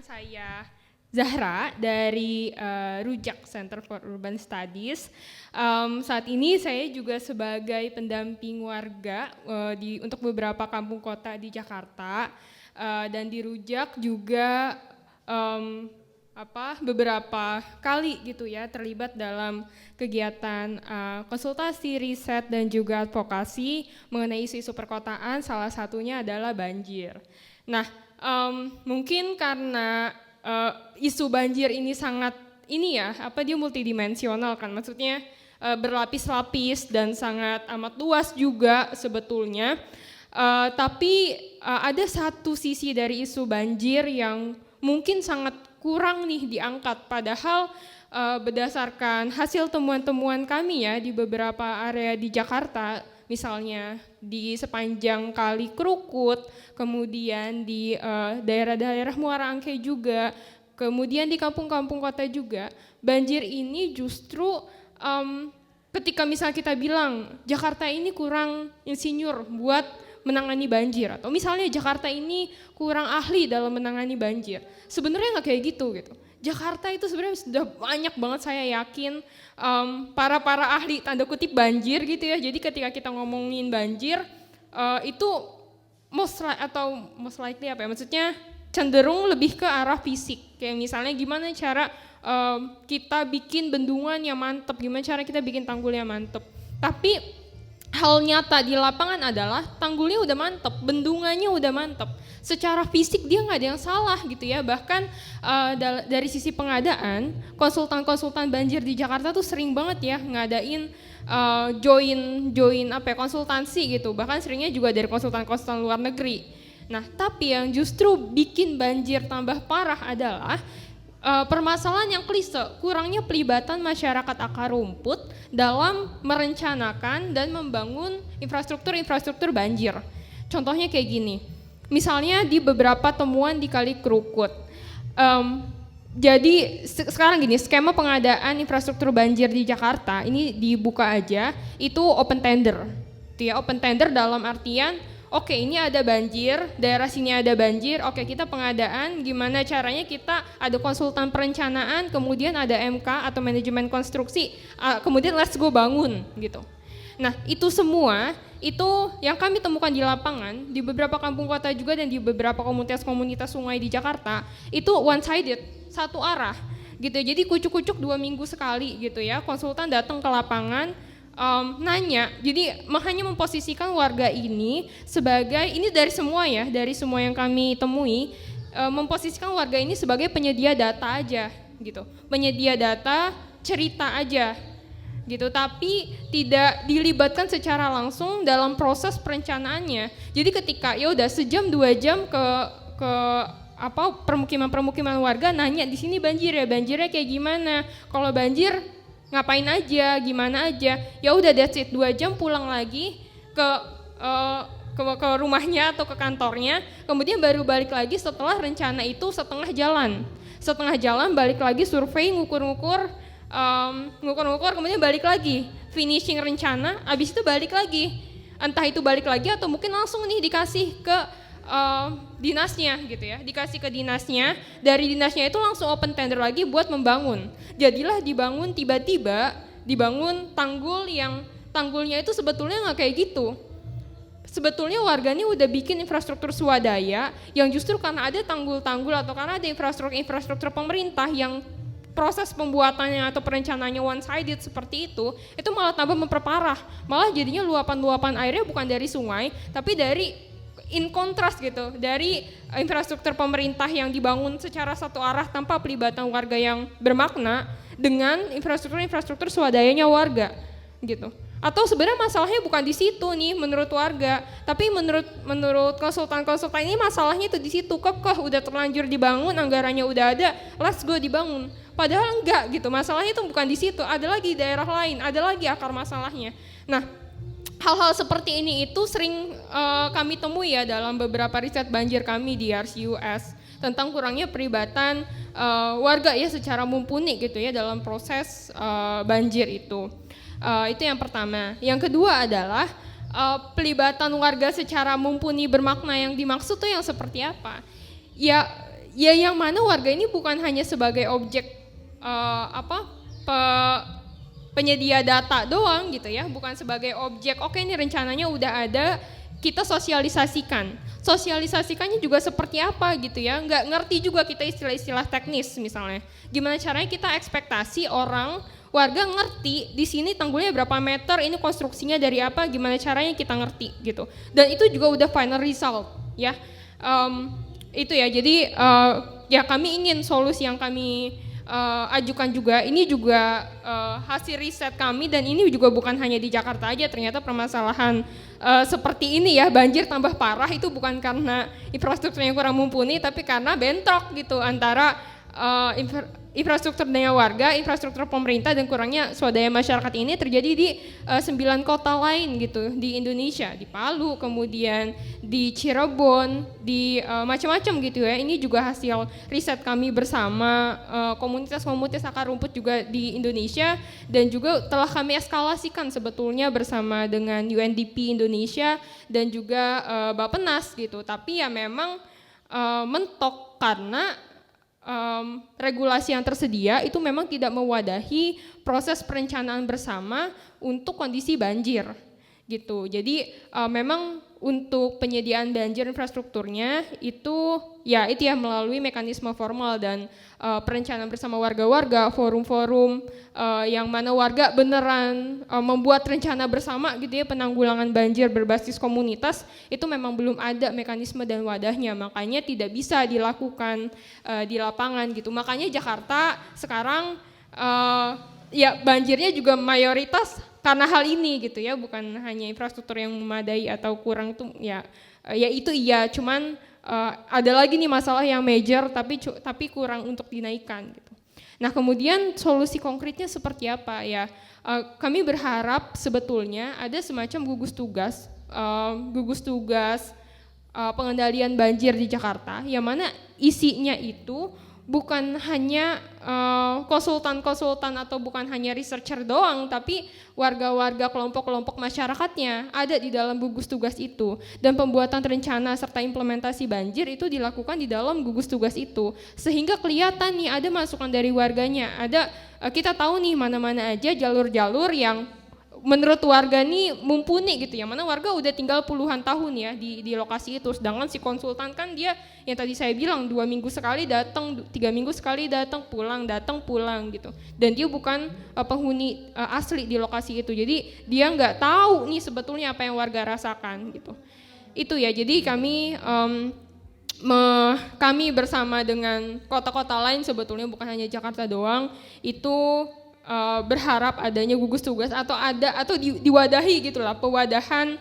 saya Zahra dari Rujak Center for Urban Studies. Saat ini saya juga sebagai pendamping warga untuk beberapa kampung kota di Jakarta, dan di Rujak juga beberapa kali gitu ya terlibat dalam kegiatan konsultasi, riset dan juga advokasi mengenai isu-isu perkotaan, salah satunya adalah banjir. Nah, mungkin karena isu banjir ini sangat dia multidimensional kan, maksudnya berlapis-lapis dan sangat amat luas juga sebetulnya. Tapi ada satu sisi dari isu banjir yang mungkin sangat kurang nih diangkat, padahal berdasarkan hasil temuan-temuan kami ya di beberapa area di Jakarta, misalnya di sepanjang Kali Krukut, kemudian di daerah-daerah Muara Angke juga, kemudian di kampung-kampung kota juga, banjir ini justru ketika misalnya kita bilang Jakarta ini kurang insinyur buat menangani banjir, atau misalnya Jakarta ini kurang ahli dalam menangani banjir, sebenarnya nggak kayak gitu. Jakarta itu sebenarnya sudah banyak banget, saya yakin para ahli tanda kutip banjir gitu ya. Jadi ketika kita ngomongin banjir itu most likely maksudnya cenderung lebih ke arah fisik, kayak misalnya gimana cara kita bikin bendungan yang mantep, gimana cara kita bikin tanggul yang mantep. Tapi hal nyata di lapangan adalah tanggulnya udah mantep, bendungannya udah mantep, secara fisik dia nggak ada yang salah gitu ya. Bahkan dari sisi pengadaan, konsultan banjir di Jakarta tuh sering banget ya ngadain konsultansi gitu, bahkan seringnya juga dari konsultan luar negeri. Nah, tapi yang justru bikin banjir tambah parah adalah permasalahan yang klise, kurangnya pelibatan masyarakat akar rumput dalam merencanakan dan membangun infrastruktur banjir. Contohnya kayak gini, misalnya di beberapa temuan di Kali Krukut. Jadi sekarang gini, skema pengadaan infrastruktur banjir di Jakarta ini dibuka aja, itu open tender. Open tender dalam artian, oke, ini ada banjir, daerah sini ada banjir, oke, kita pengadaan, gimana caranya kita ada konsultan perencanaan, kemudian ada MK atau manajemen konstruksi, kemudian let's go bangun gitu. Nah, itu semua, itu yang kami temukan di lapangan, di beberapa kampung kota juga dan di beberapa komunitas sungai di Jakarta, itu one sided, satu arah gitu. Jadi kucuk-kucuk 2 minggu sekali gitu ya, konsultan datang ke lapangan, nanya, jadi hanya memposisikan warga ini sebagai, ini dari semua yang kami temui, memposisikan warga ini sebagai penyedia data aja gitu, penyedia data, cerita aja gitu, tapi tidak dilibatkan secara langsung dalam proses perencanaannya. Jadi ketika ya udah sejam 2 jam ke permukiman warga nanya, di sini banjirnya kayak gimana, kalau banjir ngapain aja, gimana aja, ya udah that's it, 2 jam pulang lagi ke rumahnya atau ke kantornya, kemudian baru balik lagi setelah rencana itu setengah jalan balik lagi survei, ngukur, kemudian balik lagi finishing rencana, abis itu balik lagi, entah itu balik lagi atau mungkin langsung nih dikasih ke dinasnya gitu ya, dikasih ke dinasnya, dari dinasnya itu langsung open tender lagi buat membangun. Jadilah tiba-tiba dibangun tanggul yang tanggulnya itu sebetulnya nggak kayak gitu. Sebetulnya warganya udah bikin infrastruktur swadaya yang justru karena ada tanggul-tanggul atau karena ada infrastruktur pemerintah yang proses pembuatannya atau perencanaannya one sided seperti itu malah tambah memperparah. Malah jadinya luapan airnya bukan dari sungai, tapi dari in kontras gitu, dari infrastruktur pemerintah yang dibangun secara satu arah tanpa pelibatan warga yang bermakna dengan infrastruktur swadayanya warga gitu. Atau sebenarnya masalahnya bukan di situ nih menurut warga, tapi menurut konsultan ini masalahnya itu di situ, udah terlanjur dibangun, anggarannya udah ada, let's go dibangun. Padahal enggak gitu, masalahnya itu bukan di situ, ada lagi daerah lain, ada lagi akar masalahnya. Nah, hal-hal seperti ini itu sering kami temui ya dalam beberapa riset banjir kami di RCUS tentang kurangnya pelibatan warga ya secara mumpuni gitu ya dalam proses banjir itu. Itu yang pertama. Yang kedua adalah pelibatan warga secara mumpuni bermakna yang dimaksud tuh yang seperti apa? Ya ya yang mana warga ini bukan hanya sebagai objek penyedia data doang gitu ya, bukan sebagai objek oke ini rencananya udah ada, kita sosialisasikannya juga seperti apa gitu ya, nggak ngerti juga kita istilah-istilah teknis misalnya, gimana caranya kita ekspektasi warga ngerti di sini tanggulnya berapa meter, ini konstruksinya dari apa, gimana caranya kita ngerti gitu, dan itu juga udah final result ya. Itu ya, jadi ya kami ingin solusi yang kami ajukan juga, ini juga hasil riset kami, dan ini juga bukan hanya di Jakarta aja, ternyata permasalahan seperti ini ya, banjir tambah parah itu bukan karena infrastruktur yang kurang mumpuni, tapi karena bentrok gitu antara infrastruktur dengan warga, infrastruktur pemerintah, dan kurangnya swadaya masyarakat ini terjadi di 9 kota lain gitu di Indonesia, di Palu, kemudian di Cirebon, di macam-macam gitu ya. Ini juga hasil riset kami bersama komunitas-komunitas akar rumput juga di Indonesia, dan juga telah kami eskalasikan sebetulnya bersama dengan UNDP Indonesia dan juga Bappenas gitu. Tapi ya memang mentok karena regulasi yang tersedia itu memang tidak mewadahi proses perencanaan bersama untuk kondisi banjir gitu. Jadi memang untuk penyediaan banjir infrastrukturnya itu ya melalui mekanisme formal dan perencanaan bersama warga-warga, forum-forum yang mana warga beneran membuat rencana bersama gitu ya, penanggulangan banjir berbasis komunitas, itu memang belum ada mekanisme dan wadahnya, makanya tidak bisa dilakukan di lapangan gitu. Makanya Jakarta sekarang ya banjirnya juga mayoritas karena hal ini gitu ya, bukan hanya infrastruktur yang memadai atau kurang tuh ya itu iya, cuman ada lagi nih masalah yang major tapi kurang untuk dinaikkan gitu. Nah kemudian solusi konkretnya seperti apa ya, kami berharap sebetulnya ada semacam gugus tugas pengendalian banjir di Jakarta, yang mana isinya itu bukan hanya konsultan-konsultan atau bukan hanya researcher doang, tapi warga-warga, kelompok-kelompok masyarakatnya ada di dalam gugus tugas itu, dan pembuatan rencana serta implementasi banjir itu dilakukan di dalam gugus tugas itu, sehingga kelihatan nih ada masukan dari warganya, ada kita tahu nih mana-mana aja jalur-jalur yang menurut warga nih mumpuni gitu ya, mana warga udah tinggal puluhan tahun ya di lokasi itu, sedangkan si konsultan kan dia yang tadi saya bilang 2 minggu sekali datang, 3 minggu sekali datang pulang gitu, dan dia bukan penghuni asli di lokasi itu, jadi dia nggak tahu nih sebetulnya apa yang warga rasakan gitu. Itu ya, jadi kami bersama dengan kota-kota lain sebetulnya, bukan hanya Jakarta doang, itu berharap adanya gugus tugas atau diwadahi gitulah, pewadahan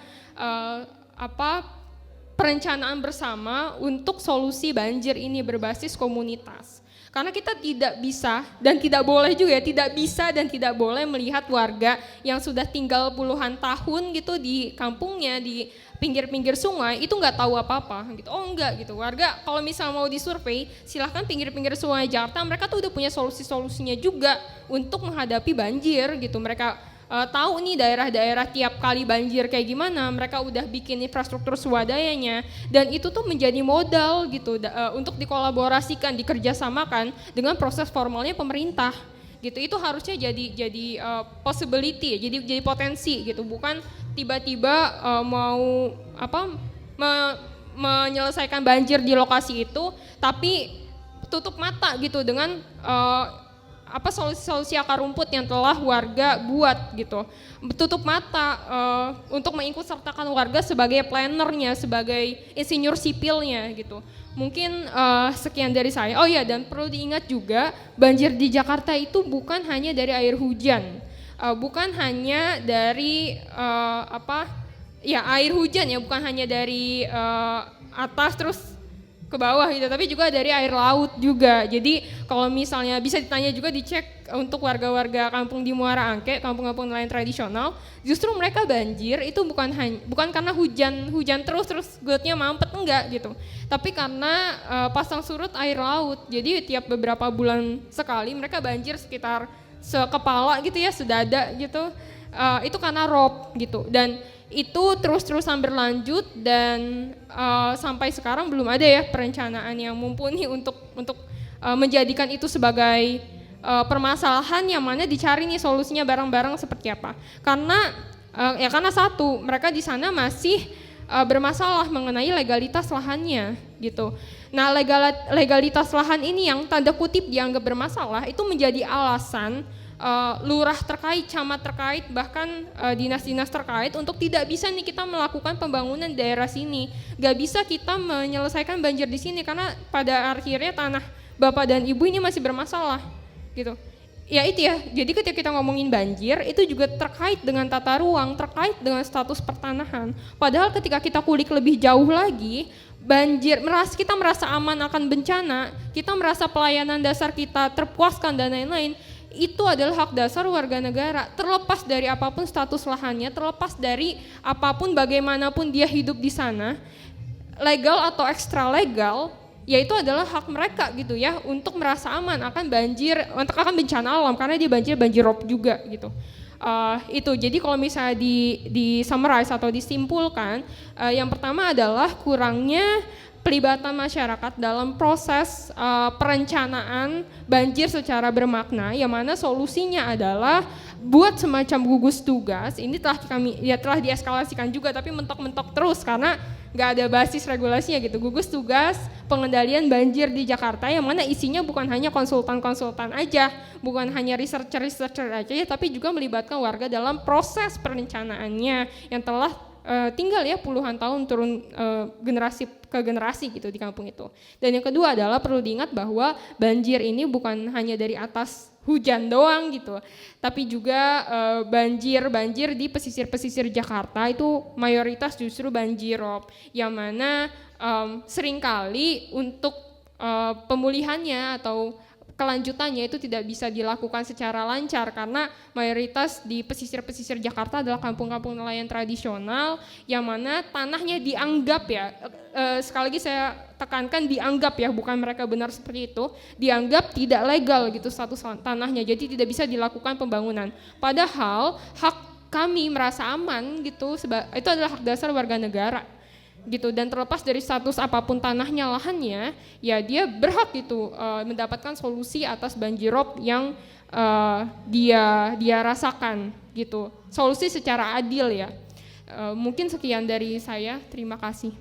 perencanaan bersama untuk solusi banjir ini berbasis komunitas. Karena kita tidak bisa dan tidak boleh juga, tidak bisa dan tidak boleh melihat warga yang sudah tinggal puluhan tahun gitu di kampungnya, di pinggir-pinggir sungai, itu nggak tahu apa-apa gitu. Oh enggak gitu, warga kalau misal mau disurvei, silahkan pinggir-pinggir sungai Jakarta, mereka tuh udah punya solusi-solusinya juga untuk menghadapi banjir gitu. Mereka tahu nih daerah-daerah tiap kali banjir kayak gimana, mereka udah bikin infrastruktur swadayanya, dan itu tuh menjadi modal gitu untuk dikolaborasikan, dikerjasamakan dengan proses formalnya pemerintah gitu. Itu harusnya jadi possibility, jadi potensi gitu, bukan tiba-tiba mau menyelesaikan banjir di lokasi itu tapi tutup mata gitu dengan solusi-solusi akar rumput yang telah warga buat gitu, tutup mata untuk mengikutsertakan warga sebagai plannernya, sebagai insinyur sipilnya gitu. Mungkin sekian dari saya. Oh ya, dan perlu diingat juga banjir di Jakarta itu bukan hanya dari air hujan, bukan hanya dari air hujan ya, bukan hanya dari atas terus ke bawah gitu, tapi juga dari air laut juga. Jadi kalau misalnya bisa ditanya juga, dicek untuk warga-warga kampung di Muara Angke, kampung-kampung nelayan tradisional, justru mereka banjir itu bukan karena hujan terus gotnya mampet, enggak gitu, tapi karena pasang surut air laut. Jadi tiap beberapa bulan sekali mereka banjir sekitar sekepala gitu ya, sedada gitu, itu karena rob gitu. Dan itu terus-terusan berlanjut dan sampai sekarang belum ada ya perencanaan yang mumpuni untuk menjadikan itu sebagai permasalahan yang mana dicari nih solusinya bareng-bareng seperti apa. Karena satu, mereka di sana masih bermasalah mengenai legalitas lahannya gitu. Nah, legalitas lahan ini yang tanda kutip dianggap bermasalah itu menjadi alasan lurah terkait, camat terkait, bahkan dinas-dinas terkait untuk tidak bisa nih kita melakukan pembangunan di daerah sini. Gak bisa kita menyelesaikan banjir di sini karena pada akhirnya tanah bapak dan ibu ini masih bermasalah gitu. Ya itu ya, jadi ketika kita ngomongin banjir itu juga terkait dengan tata ruang, terkait dengan status pertanahan. Padahal ketika kita kulik lebih jauh lagi, banjir, kita merasa aman akan bencana, kita merasa pelayanan dasar kita terpuaskan dan lain-lain, itu adalah hak dasar warga negara, terlepas dari apapun status lahannya, terlepas dari apapun bagaimanapun dia hidup di sana, legal atau ekstra legal, yaitu adalah hak mereka gitu ya untuk merasa aman akan banjir, untuk akan bencana alam karena dia banjir rob juga gitu. Itu jadi kalau misalnya di summarize atau disimpulkan, yang pertama adalah kurangnya pelibatan masyarakat dalam proses perencanaan banjir secara bermakna, yang mana solusinya adalah buat semacam gugus tugas. Ini telah dieskalasikan juga tapi mentok-mentok terus karena nggak ada basis regulasinya gitu. Gugus tugas pengendalian banjir di Jakarta yang mana isinya bukan hanya konsultan-konsultan aja, bukan hanya researcher aja ya, tapi juga melibatkan warga dalam proses perencanaannya yang telah tinggal ya puluhan tahun turun generasi ke generasi gitu di kampung itu. Dan yang kedua adalah perlu diingat bahwa banjir ini bukan hanya dari atas hujan doang gitu, tapi juga banjir di pesisir-pesisir Jakarta itu mayoritas justru banjir rob, yang mana seringkali untuk pemulihannya atau kelanjutannya itu tidak bisa dilakukan secara lancar karena mayoritas di pesisir-pesisir Jakarta adalah kampung-kampung nelayan tradisional yang mana tanahnya dianggap ya, sekali lagi saya tekankan dianggap ya, bukan mereka benar seperti itu, dianggap tidak legal gitu status tanahnya, jadi tidak bisa dilakukan pembangunan. Padahal hak kami merasa aman gitu, itu adalah hak dasar warga negara gitu, dan terlepas dari status apapun tanahnya, lahannya, ya dia berhak gitu mendapatkan solusi atas banjirop yang dia rasakan gitu, solusi secara adil ya. Mungkin sekian dari saya, terima kasih.